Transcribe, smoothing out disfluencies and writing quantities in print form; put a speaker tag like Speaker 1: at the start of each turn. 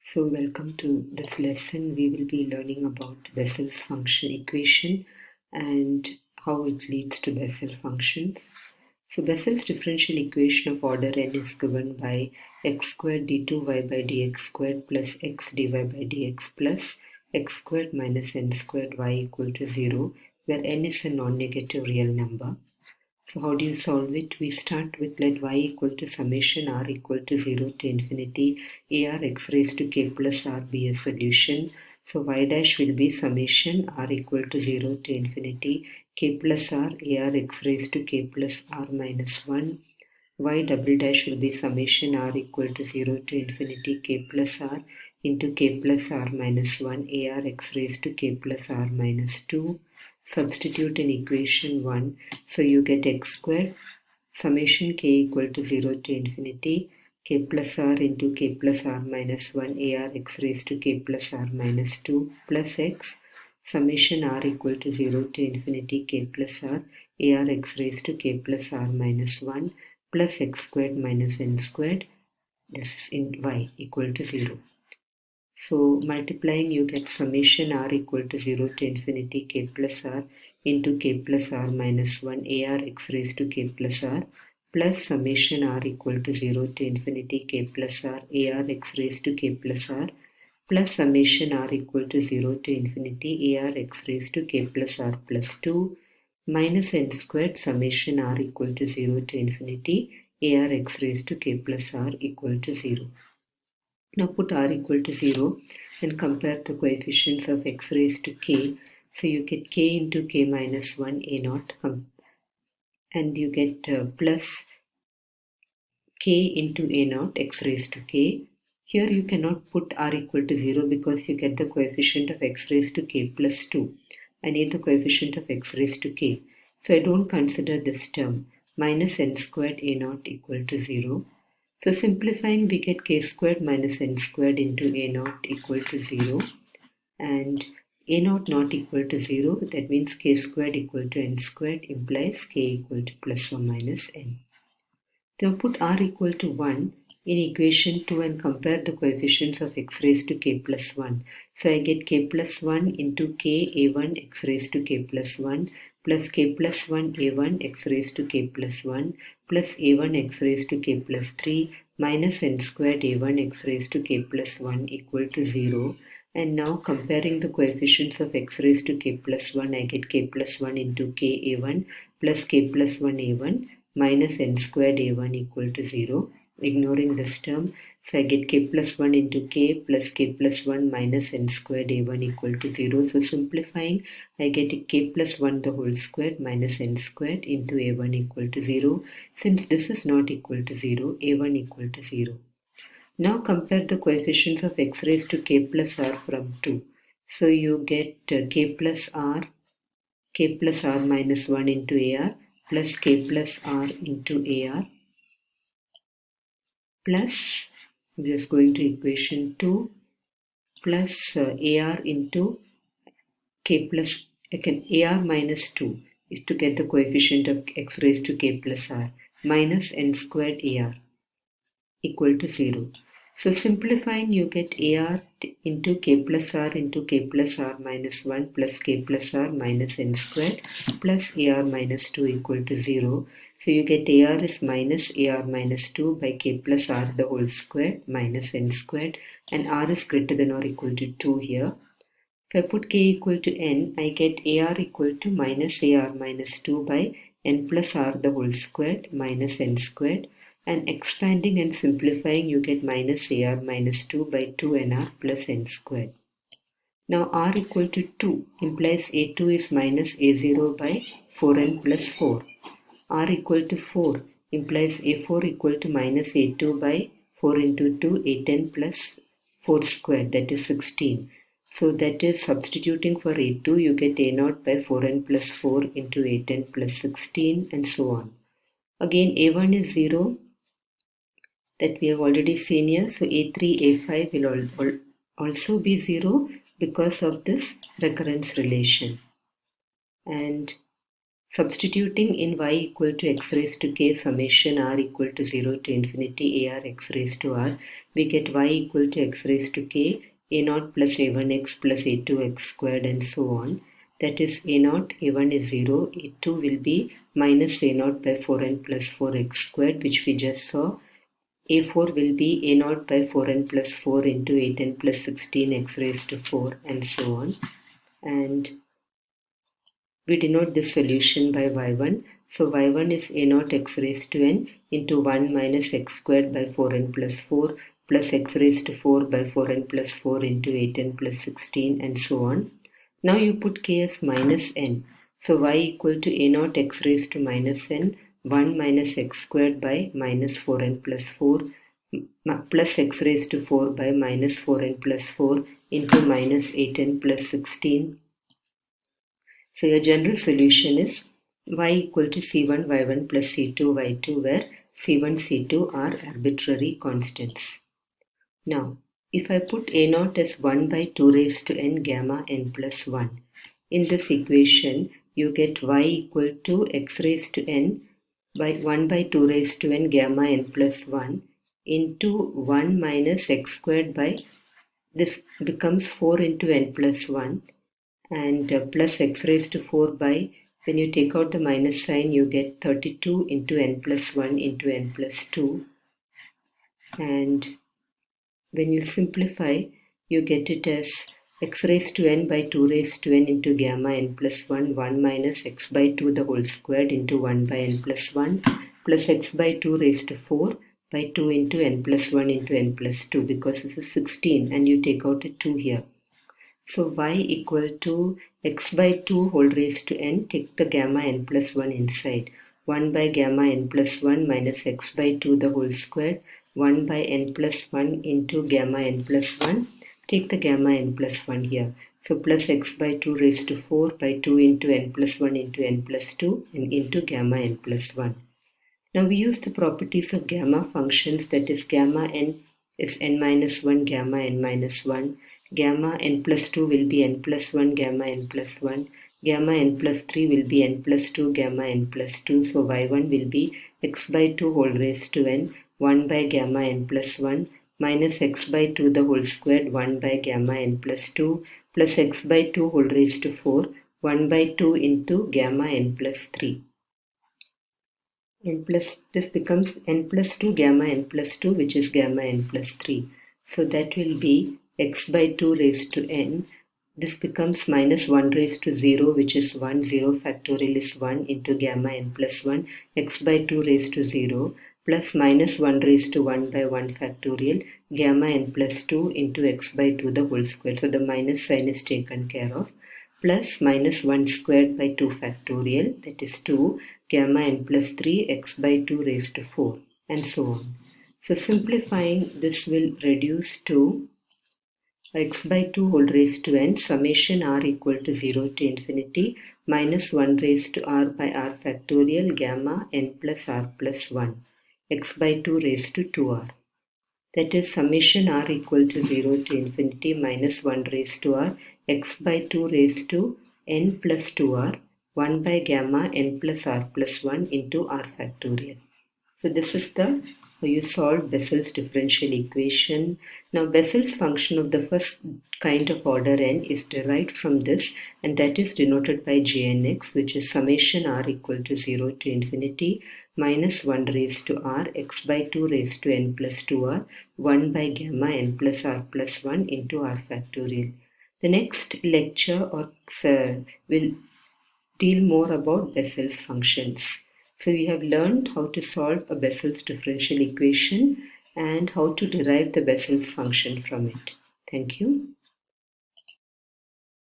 Speaker 1: So welcome to this lesson. We will be learning about Bessel's function equation and how it leads to Bessel functions. So Bessel's differential equation of order n is given by x squared d2y by dx squared plus x dy by dx plus x squared minus n squared y equal to 0, where n is a non-negative real number. So how do you solve it? We start with let y equal to summation r equal to 0 to infinity ar x raised to k plus r be a solution. So y dash will be summation r equal to 0 to infinity k plus r ar x raised to k plus r minus 1. Y double dash will be summation r equal to 0 to infinity k plus r into k plus r minus 1 ar x raised to k plus r minus 2. Substitute in equation 1, so you get x squared summation k equal to 0 to infinity k plus r into k plus r minus 1 ar x raised to k plus r minus 2 plus x summation r equal to 0 to infinity k plus r ar x raised to k plus r minus 1 plus x squared minus n squared. This is in y equal to 0. So multiplying, you get summation r equal to 0 to infinity k plus r into k plus r minus 1 ar x raised to k plus r plus summation r equal to 0 to infinity k plus r ar x raised to k plus r plus summation r equal to 0 to infinity ar x raised to k plus r plus 2 minus n squared summation r equal to 0 to infinity ar x raised to k plus r equal to 0. Now put r equal to 0 and compare the coefficients of x raised to k. So you get k into k minus 1 a naught and you get plus k into a naught x raised to k. Here you cannot put r equal to 0 because you get the coefficient of x raised to k plus 2. I need the coefficient of x raised to k. So I don't consider this term. Minus n squared a naught equal to 0. So simplifying, we get k squared minus n squared into a naught equal to 0. And a naught not equal to 0. That means k squared equal to n squared implies k equal to plus or minus n. Now put r equal to 1 in equation 2 and compare the coefficients of x raised to k plus 1. So I get k plus 1 into k a1 x raised to k plus 1 plus k plus 1 a1 x raised to k plus 1 plus a1 x raised to k plus 3 minus n squared a1 x raised to k plus 1 equal to 0. And now comparing the coefficients of x raised to k plus 1, I get k plus 1 into k a1 plus k plus 1 a1 minus n squared a1 equal to 0. Ignoring this term, so I get k plus 1 into k plus k plus 1 minus n squared a1 equal to 0. So simplifying, I get k plus 1 the whole squared minus n squared into a1 equal to 0. Since this is not equal to 0, a1 equal to 0. Now compare the coefficients of x raised to k plus r from 2. So you get k plus r minus 1 into ar plus k plus r into ar plus, just going to equation 2, plus ar into k plus, again ar minus 2 is to get the coefficient of x raised to k plus r minus n squared ar equal to 0. So simplifying, you get ar into k plus r minus 1 plus k plus r minus n squared plus ar minus 2 equal to 0. So you get ar is minus ar minus 2 by k plus r the whole squared minus n squared, and r is greater than or equal to 2 here. If I put k equal to n, I get ar equal to minus ar minus 2 by n plus r the whole squared minus n squared. And expanding and simplifying, you get minus ar minus 2 by 2nr plus n squared. Now r equal to 2 implies a2 is minus a0 by 4n plus 4. R equal to 4 implies a4 equal to minus a2 by 4 into 2, a10 plus 4 squared, that is 16. So that is substituting for a2, you get a0 by 4n plus 4 into a10 plus 16 and so on. Again a1 is 0, that we have already seen here. So a3, a5 will also be 0 because of this recurrence relation. And Substituting in y equal to x raised to k summation r equal to 0 to infinity ar x raised to r, we get y equal to x raised to k a0 plus a1x plus a2x squared and so on. That is a0, a1 is 0, a2 will be minus a0 by 4n plus 4x squared, which we just saw. a4 will be a0 by 4n plus 4 into 8n plus 16 x raised to 4 and so on. And we denote this solution by y1. So y1 is a0 x raised to n into 1 minus x squared by 4n plus 4 plus x raised to 4 by 4n plus 4 into 8n plus 16 and so on. Now you put k as minus n. So y equal to a0 x raised to minus n 1 minus x squared by minus 4n plus 4 plus x raised to 4 by minus 4n plus 4 into minus 8n plus 16. So your general solution is y equal to c1 y1 plus c2 y2, where c1 c2 are arbitrary constants. Now, if I put a0 as 1 by 2 raised to n gamma n plus 1, in this equation you get y equal to x raised to n by 1 by 2 raised to n gamma n plus 1 into 1 minus x squared by, this becomes 4 into n plus 1, and plus x raised to 4 by, when you take out the minus sign you get 32 into n plus 1 into n plus 2, and when you simplify you get it as x raised to n by 2 raised to n into gamma n plus 1 1 minus x by 2 the whole squared into 1 by n plus 1 plus x by 2 raised to 4 by 2 into n plus 1 into n plus 2, because this is 16 and you take out a 2 here. So y equal to x by 2 whole raised to n, take the gamma n plus 1 inside. 1 by gamma n plus 1 minus x by 2 the whole squared, 1 by n plus 1 into gamma n plus 1. Take the gamma n plus 1 here. So plus x by 2 raised to 4 by 2 into n plus 1 into n plus 2 and into gamma n plus 1. Now we use the properties of gamma functions, that is gamma n is n minus 1 gamma n minus 1. Gamma n plus 2 will be n plus 1 gamma n plus 1. Gamma n plus 3 will be n plus 2 gamma n plus 2. So y1 will be x by 2 whole raised to n 1 by gamma n plus 1 minus x by 2 the whole squared 1 by gamma n plus 2 plus x by 2 whole raised to 4 1 by 2 into gamma n plus 3. This becomes n plus 2 gamma n plus 2, which is gamma n plus 3. So that will be x by 2 raised to n. This becomes minus 1 raised to 0, which is 1. 0 factorial is 1 into gamma n plus 1. X by 2 raised to 0 plus minus 1 raised to 1 by 1 factorial gamma n plus 2 into x by 2 the whole square. So the minus sign is taken care of, plus minus 1 squared by 2 factorial, that is 2 gamma n plus 3 x by 2 raised to 4 and so on. So simplifying, this will reduce to x by 2 whole raised to n summation r equal to 0 to infinity minus 1 raised to r by r factorial gamma n plus r plus 1 x by 2 raised to 2r. That is summation r equal to 0 to infinity minus 1 raised to r x by 2 raised to n plus 2r 1 by gamma n plus r plus 1 into r factorial. So this is the how you solve Bessel's differential equation. Now Bessel's function of the first kind of order n is derived from this, and that is denoted by Jnx, which is summation r equal to 0 to infinity minus 1 raised to r x by 2 raised to n plus 2r 1 by gamma n plus r plus 1 into r factorial. The next lecture will deal more about Bessel's functions. So we have learned how to solve a Bessel's differential equation and how to derive the Bessel's function from it. Thank you.